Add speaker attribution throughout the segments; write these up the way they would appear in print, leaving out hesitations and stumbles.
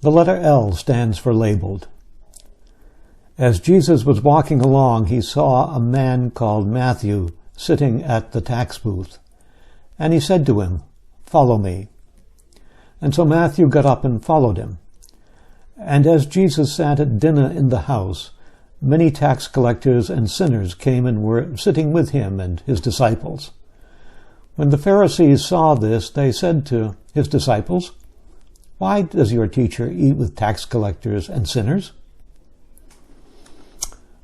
Speaker 1: The letter L stands for labeled. As Jesus was walking along, he saw a man called Matthew sitting at the tax booth, and he said to him, "Follow me." And so Matthew got up and followed him. And as Jesus sat at dinner in the house, many tax collectors and sinners came and were sitting with him and his disciples. When the Pharisees saw this, they said to his disciples, "Why does your teacher eat with tax collectors and sinners?"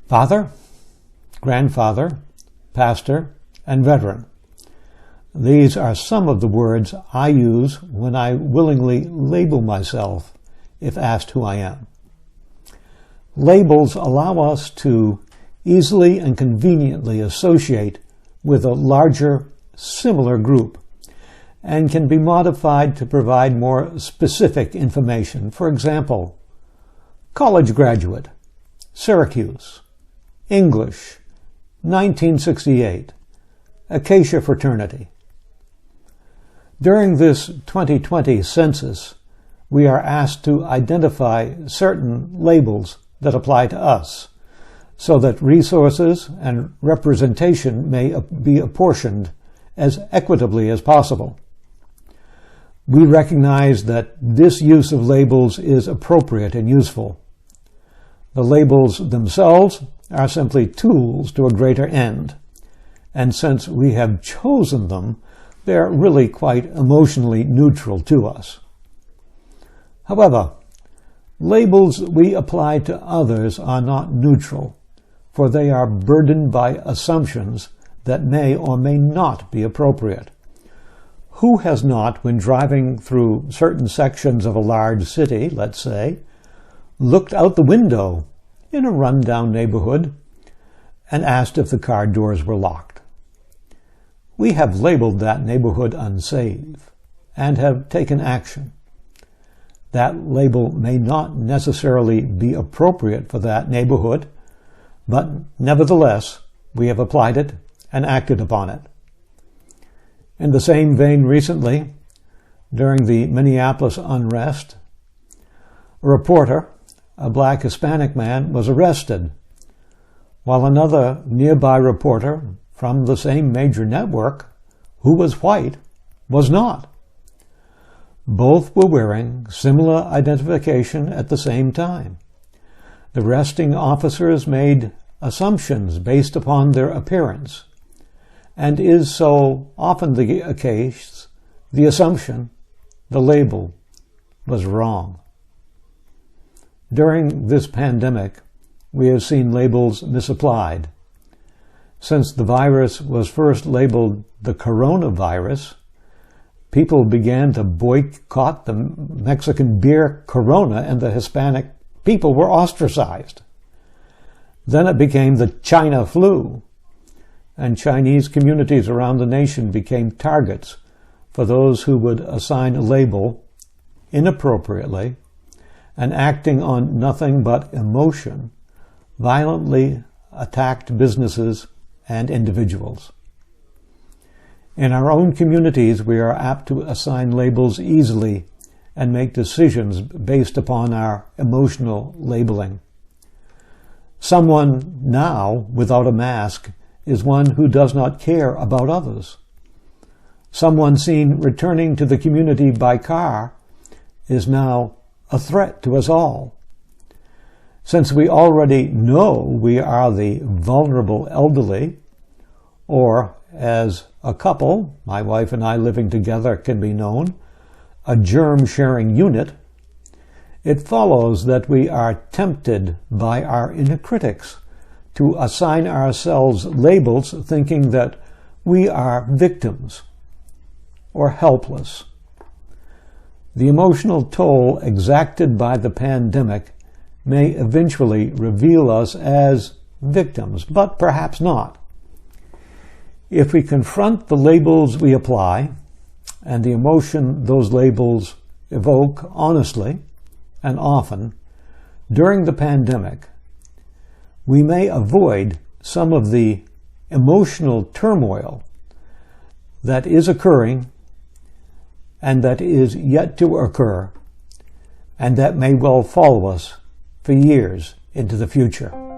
Speaker 1: Father, grandfather, pastor, and veteran. These are some of the words I use when I willingly label myself if asked who I am. Labels allow us to easily and conveniently associate with a larger, similar group and can be modified to provide more specific information. For example, college graduate, Syracuse, English, 1968, Acacia Fraternity. During this 2020 census, we are asked to identify certain labels that apply to us, so that resources and representation may be apportioned as equitably as possible. We recognize that this use of labels is appropriate and useful. The labels themselves are simply tools to a greater end, and since we have chosen them, they're really quite emotionally neutral to us. However, labels we apply to others are not neutral, for they are burdened by assumptions that may or may not be appropriate. Who has not, when driving through certain sections of a large city, let's say, looked out the window in a run-down neighborhood and asked if the car doors were locked? We have labeled that neighborhood unsafe and have taken action. That label may not necessarily be appropriate for that neighborhood, but nevertheless, we have applied it and acted upon it. In the same vein, recently, during the Minneapolis unrest, a reporter, a black Hispanic man, was arrested, while another nearby reporter from the same major network, who was white, was not. Both were wearing similar identification at the same time. The arresting officers made assumptions based upon their appearance, and is so often the case, the assumption, the label, was wrong. During this pandemic, we have seen labels misapplied. Since the virus was first labeled the coronavirus, people began to boycott the Mexican beer Corona, and the Hispanic people were ostracized. Then it became the China flu, and Chinese communities around the nation became targets for those who would assign a label inappropriately and, acting on nothing but emotion, violently attacked businesses and individuals. In our own communities, we are apt to assign labels easily and make decisions based upon our emotional labeling. Someone now without a mask is one who does not care about others. Someone seen returning to the community by car is now a threat to us all. Since we already know we are the vulnerable elderly, or as a couple, my wife and I living together can be known, a germ-sharing unit, it follows that we are tempted by our inner critics to assign ourselves labels, thinking that we are victims or helpless. The emotional toll exacted by the pandemic may eventually reveal us as victims, but perhaps not. If we confront the labels we apply and the emotion those labels evoke honestly and often during the pandemic, we may avoid some of the emotional turmoil that is occurring and that is yet to occur, and that may well follow us for years into the future.